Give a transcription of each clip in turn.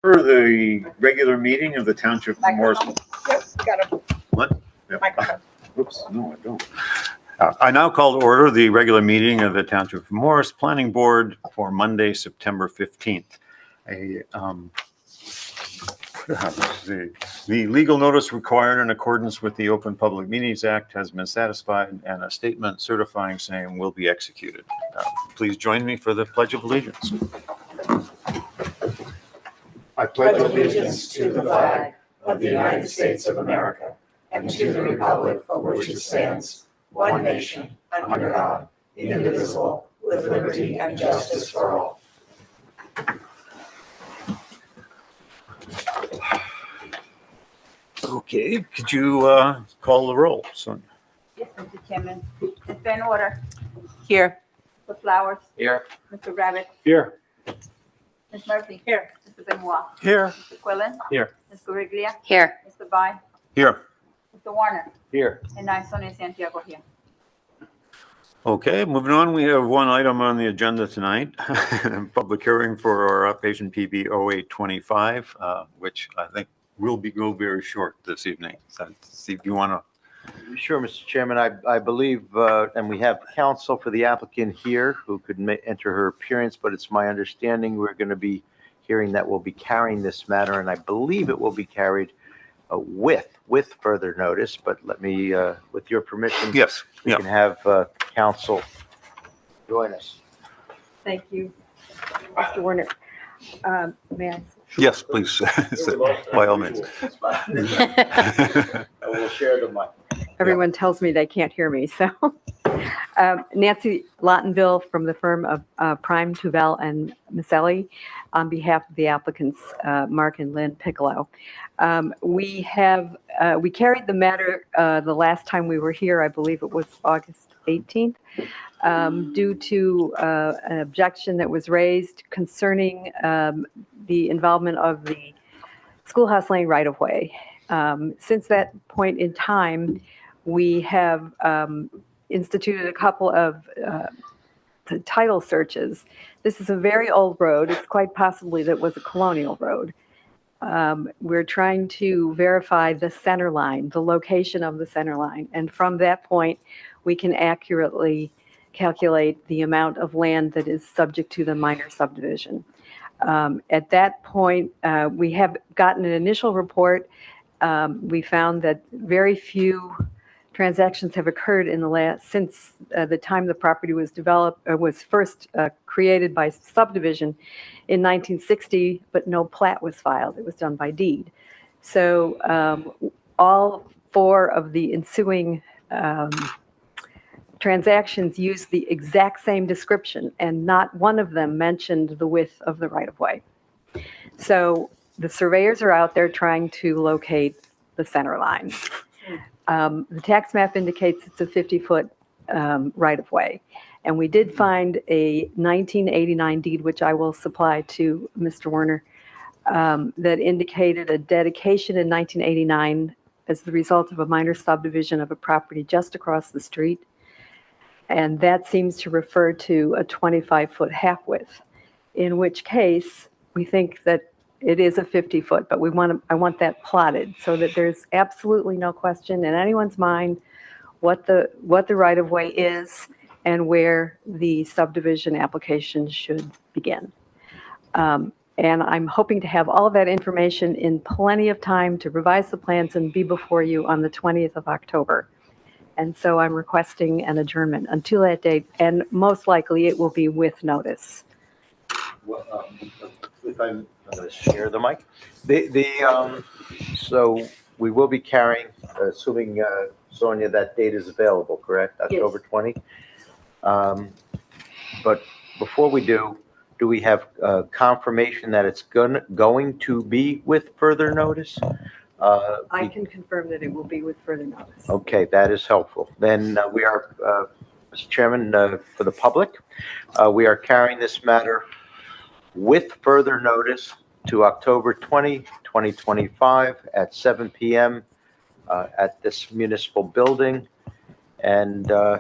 For the regular meeting of the Township of Morris. Yep, got a What? Yep. microphone. Oops, no, I don't. I now call to order the regular meeting of the Township of Morris Planning Board for Monday, September 15th. The legal notice required in accordance with the Open Public Meetings Act has been satisfied, and a statement certifying same will be executed. Please join me for the Pledge of Allegiance. I pledge allegiance to the flag of the United States of America and to the republic for which it stands, one nation, under God, indivisible, with liberty and justice for all. Okay, could you call the roll, Sonia? Yes, Mr. Chairman. Ms. Van Order. Here. Mr. Flowers. Here. Mr. Rabbit. Here. Ms. Murphy. Here. Mr. Benoit. Here. Mr. Quillen. Here. Ms. Gariglia. Here. Mr. Vine. Here. Mr. Warner. Here. And I, Sonia Santiago, here. Okay, moving on, we have one item on the agenda tonight, public hearing for our outpatient PB 0825, which I think will go very short this evening. So see if you want to. Sure, Mr. Chairman. I believe, and we have counsel for the applicant here who could enter her appearance, but it's my understanding we're going to be hearing that we'll be carrying this matter, and I believe it will be carried with further notice. But let me, with your permission, Yes. we Yeah. can have counsel join us. Thank you, Mr. Warner. May I? Yes, please. By all means. I will share the mic. Everyone tells me they can't hear me, so. Nancy Lottenville from the firm of Prime, Tuvel, and Maselli on behalf of the applicants, Mark and Lynn Piccolo. We carried the matter the last time we were here, I believe it was August 18th, due to an objection that was raised concerning the involvement of the Schoolhouse Lane right-of-way. Since that point in time, we have instituted a couple of title searches. This is a very old road. It's quite possibly that was a colonial road. We're trying to verify the center line, the location of the center line. And from that point, we can accurately calculate the amount of land that is subject to the minor subdivision. At that point, we have gotten an initial report. We found that very few transactions have occurred since the time the property was developed, or was first created by subdivision in 1960, but no plat was filed. It was done by deed. So all four of the ensuing transactions used the exact same description, and not one of them mentioned the width of the right-of-way. So the surveyors are out there trying to locate the center line. The tax map indicates it's a 50-foot right-of-way. And we did find a 1989 deed, which I will supply to Mr. Werner, that indicated a dedication in 1989 as the result of a minor subdivision of a property just across the street. And that seems to refer to a 25-foot half-width, in which case we think that it is a 50-foot, but I want that plotted so that there's absolutely no question in anyone's mind what the right-of-way is and where the subdivision application should begin. And I'm hoping to have all of that information in plenty of time to revise the plans and be before you on the 20th of October. And so I'm requesting an adjournment until that date, and most likely it will be with notice. Well, if I'm going to share the mic. So we will be carrying, assuming, Sonia, that date is available, correct? Yes. October 20? But before we do we have confirmation that it's going to be with further notice? I can confirm that it will be with further notice. Okay, that is helpful. Then we are, Mr. Chairman, for the public, we are carrying this matter with further notice to October 20, 2025 at 7 p.m. At this municipal building. And I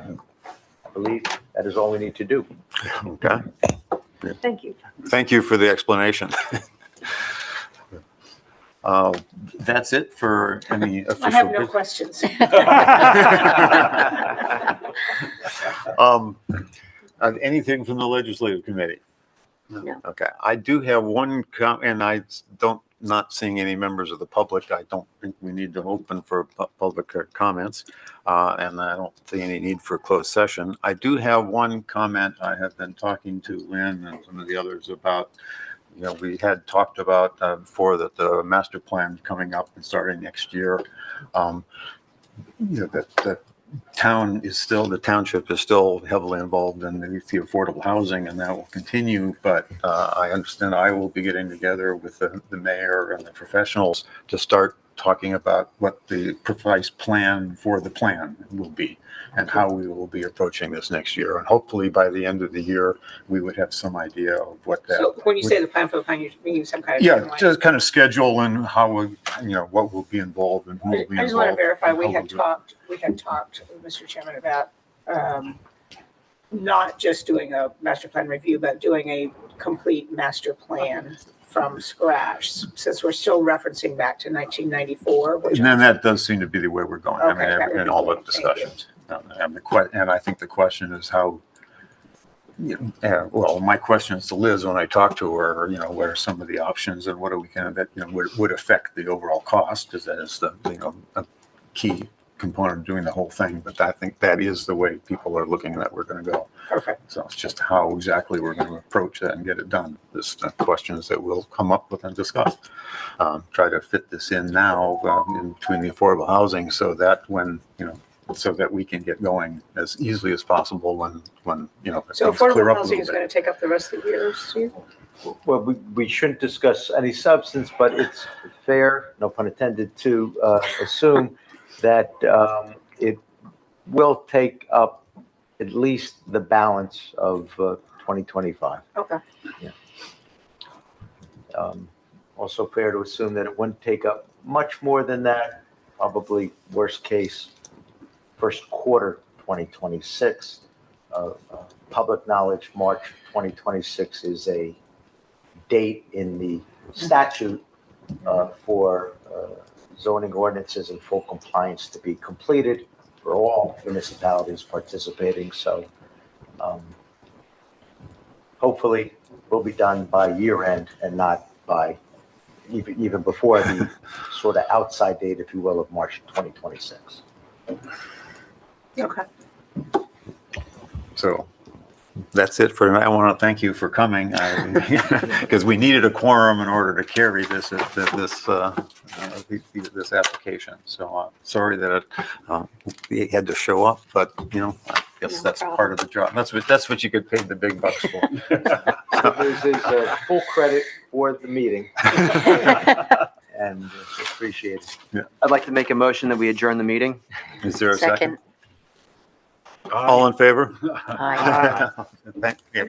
believe that is all we need to do. Okay. Thank you. Thank you for the explanation. That's it for any official. I have no business. questions. Anything from the legislative committee? No. Okay, I do have one and not seeing any members of the public. I don't think we need to open for public comments. And I don't see any need for closed session. I do have one comment. I have been talking to Lynn and some of the others about, we had talked about before that the master plan coming up and starting next year. That the township is still heavily involved in the affordable housing, and that will continue. But I understand I will be getting together with the mayor and the professionals to start talking about what the precise plan for the plan will be and how we will be approaching this next year. And hopefully by the end of the year, we would have some idea of what that. So when you say the plan for the plan, you're meaning some kind of. Yeah, timeline. just kind of schedule and how, what will be involved and who will be involved. I just want to verify, and we how had we'll do it. talked, Mr. Chairman, about not just doing a master plan review, but doing a complete master plan from scratch, since we're still referencing back to 1994. Which And then that does seem to be the way we're going. I Okay, that would mean, in be all the great. Thank you. discussions. And I think the question is how, well, my question is to Liz when I talk to her, what are some of the options and what are we that, would affect the overall cost, because that is the, a key component of doing the whole thing. But I think that is the way people are looking at we're going to go. Perfect. So it's just how exactly we're going to approach that and get it done. This questions that we'll come up with and discuss. Try to fit this in now in between the affordable housing so that so that we can get going as easily as possible when it So does clear affordable up a housing little is going bit. to take up the rest of the year, Steve? Well, we shouldn't discuss any substance, but it's fair, no pun intended, to assume that it will take up at least the balance of 2025. Okay. Also fair to assume that it wouldn't take up much more than that, probably worst case, first quarter 2026. Public knowledge, March 2026 is a date in the statute for zoning ordinances in full compliance to be completed for all municipalities participating. So hopefully we'll be done by year end and not by even before the sort of outside date, if you will, of March 2026. Okay. So that's it for tonight. I want to thank you for coming because we needed a quorum in order to carry this application. So sorry that it had to show up, but I guess No that's problem. part of the job. That's what you get paid the big bucks for. This is full credit for the meeting and it's appreciated. I'd like to make a motion that we adjourn the meeting. Is there a second? Second. All in favor? Aye. Thank you.